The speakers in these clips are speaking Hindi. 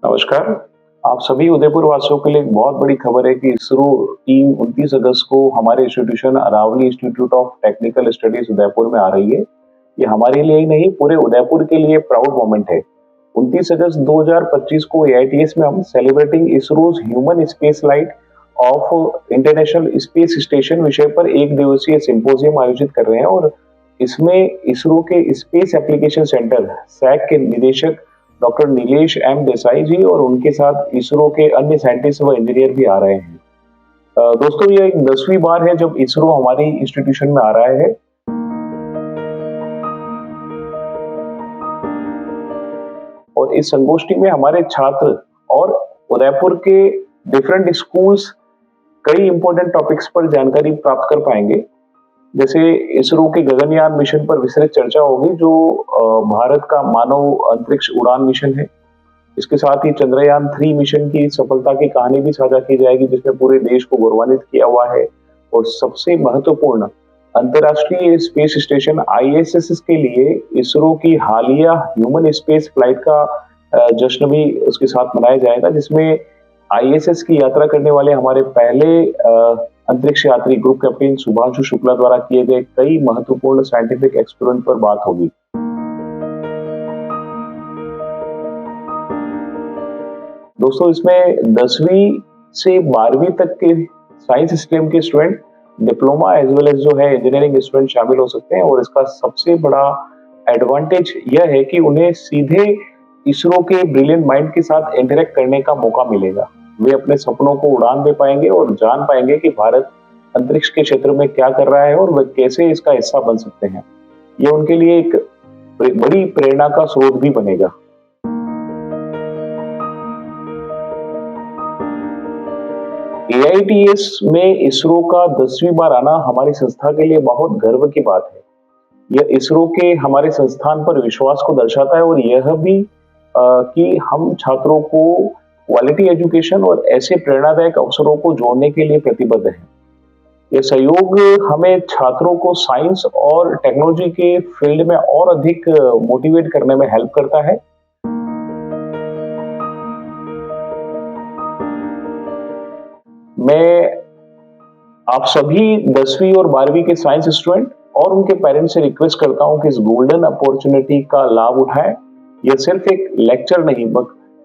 नमस्कार। आप सभी उदयपुर वासियों के लिए एक बहुत बड़ी खबर है कि इसरो टीम 29 अगस्त को हमारे institution Aravali institute of technical studies Udaipur में आ रही है। ये हमारे लिए ही नहीं, पूरे उदयपुर के लिए प्राउड मोमेंट है। 29 अगस्त 2025 को एआईटीएस में हम celebrating ISRO's human space light of international space station विषय पर एक दिवसीय सिंपोजियम आयोजित कर रहे हैं और इसमें इसरो के स्पेस एप्लीकेशन सेंटर सैक के निदेशक डॉक्टर नीलेश एम देसाई जी और उनके साथ इसरो के अन्य साइंटिस्ट व इंजीनियर भी आ रहे हैं। दोस्तों, ये एक 10वीं बार है जब इसरो हमारी इंस्टीट्यूशन में आ रहा है और इस संगोष्ठी में हमारे छात्र और उदयपुर के डिफरेंट स्कूल्स कई इंपॉर्टेंट टॉपिक्स पर जानकारी प्राप्त कर पाएंगे। जैसे इसरो के गगनयान मिशन पर विस्तृत चर्चा होगी, जो भारत का मानव अंतरिक्ष उड़ान मिशन है। इसके साथ ही चंद्रयान 3 मिशन की सफलता की कहानी भी साझा की जाएगी, जिसमें पूरे देश को गौरवान्वित किया हुआ है। और सबसे महत्वपूर्ण, अंतर्राष्ट्रीय स्पेस स्टेशन आईएसएस के लिए इसरो की हालिया ह्यूमन स्पेस फ्लाइट का जश्न भी उसके साथ मनाया जाएगा, जिसमें आईएसएस की यात्रा करने वाले हमारे पहले अंतरिक्ष यात्री ग्रुप कैप्टन सुभांशु शुक्ला द्वारा किए गए कई महत्वपूर्ण साइंटिफिक एक्सपेरिमेंट पर बात होगी। दोस्तों, इसमें 10वीं से 12वीं तक के साइंस स्ट्रीम के student, diploma as well as जो है इंजीनियरिंग स्टूडेंट शामिल हो सकते हैं। और इसका सबसे बड़ा एडवांटेज यह है कि उन्हें सीधे इसरो के ब्रिलियंट माइंड के साथ इंटरेक्ट करने का मौका मिलेगा। वे अपने सपनों को उड़ान दे पाएंगे और जान पाएंगे कि भारत अंतरिक्ष के क्षेत्र में क्या कर रहा है और वे कैसे इसका हिस्सा बन सकते हैं। यह उनके लिए एक बड़ी प्रेरणा का स्रोत भी बनेगा। एआईटीएस में इसरो का 10वीं बार आना हमारी संस्था के लिए बहुत गर्व की बात है। यह इसरो के हमारे संस्थान पर विश्वास को दर्शाता है और यह भी कि हम छात्रों को क्वालिटी एजुकेशन और ऐसे प्रेरणादायक अवसरों को जोड़ने के लिए प्रतिबद्ध हैं। यह सहयोग हमें छात्रों को साइंस और टेक्नोलॉजी के फील्ड में और अधिक मोटिवेट करने में हेल्प करता है। मैं आप सभी 10वीं और 12वीं के साइंस स्टूडेंट और उनके पेरेंट्स से रिक्वेस्ट करता हूं कि इस गोल्डन अपॉर्चुनिटी का लाभ उठाएं। यह सिर्फ एक लेक्चर नहीं,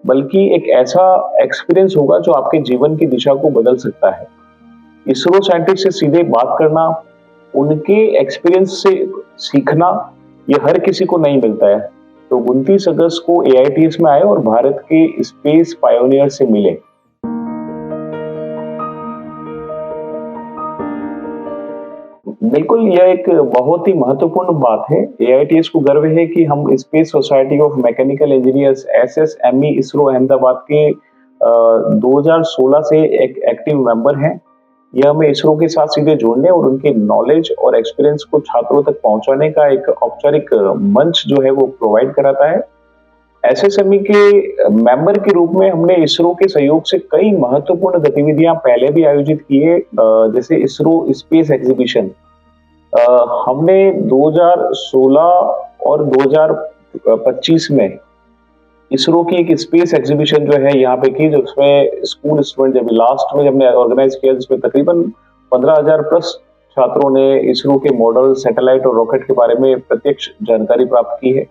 बल्कि एक ऐसा एक्सपीरियंस होगा जो आपके जीवन की दिशा को बदल सकता है। इसरो साइंटिस्ट से सीधे बात करना, उनके एक्सपीरियंस से सीखना, यह हर किसी को नहीं मिलता है। तो 29 अगस्त को एआईटीएस में आए और भारत के स्पेस पायोनियर से मिले। बिल्कुल, यह एक बहुत ही महत्वपूर्ण बात है। एआईटीएस को गर्व है कि हम space society of mechanical engineers SSME ISRO Ahmedabad के 2016 से एक एक्टिव मेंबर हैं। यह हमें इसरो के साथ सीधे जोड़ने और उनके नॉलेज और एक्सपीरियंस को छात्रों तक पहुंचाने का एक औपचारिक मंच जो है वो प्रोवाइड कराता है। एसएसएमई के मेंबर के रूप में हमने इसरो के सहयोग से कई महत्वपूर्ण गतिविधियां पहले भी आयोजित की है, जैसे इसरो स्पेस एग्जीबिशन। हमने 2016 और 2025 में इसरो की एक स्पेस एग्जीबिशन जो है यहाँ पे की, जिसमें स्कूल स्टूडेंट जब लास्ट में हमने ऑर्गेनाइज किया, जिसमें तकरीबन 15,000 प्लस छात्रों ने इसरो के मॉडल, सैटेलाइट और रॉकेट के बारे में प्रत्यक्ष जानकारी प्राप्त की है।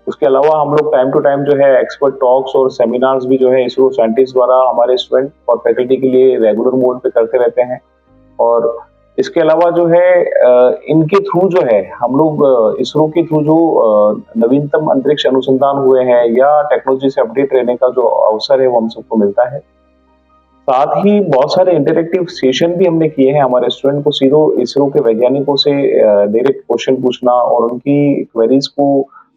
उसके अलावा हम लोग टाइम टू टाइम जो है एक्सपर्ट टॉक्स और सेमिनार्स भी जो है इसरो साइंटिस्ट द्वारा हमारे स्टूडेंट और फैकल्टी के लिए रेगुलर मोड पे करते रहते हैं। और इसके अलावा जो है इनके थ्रू जो है हम लोग इसरो के थ्रू जो नवीनतम अंतरिक्ष अनुसंधान हुए हैं या टेक्नोलॉजी से अपडेट रहने का जो अवसर है वो हम सबको मिलता है। साथ ही बहुत सारे इंटरेक्टिव सेशन भी हमने किए हैं हमारे स्टूडेंट को सीधो इसरो के वैज्ञानिकों से डायरेक्ट क्वेश्चन पूछना और उनकी क्वेरीज को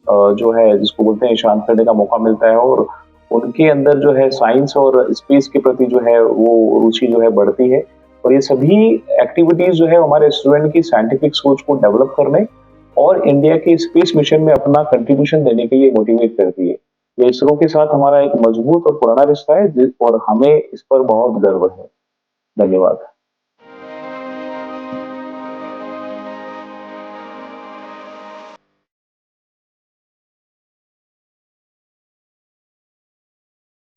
जो है जिसको बोलते हैं शांत करने का मौका मिलता है और उनके अंदर जो है साइंस और स्पेस के प्रति जो है वो रुचि जो है बढ़ती है। और ये सभी एक्टिविटीज जो है हमारे स्टूडेंट की साइंटिफिक सोच को डेवलप करने और इंडिया के स्पेस मिशन में अपना कंट्रीब्यूशन देने के लिए मोटिवेट करती है। ये इसरो के साथ हमारा एक मजबूत और पुराना रिश्ता है और हमें इस पर बहुत गर्व है। धन्यवाद।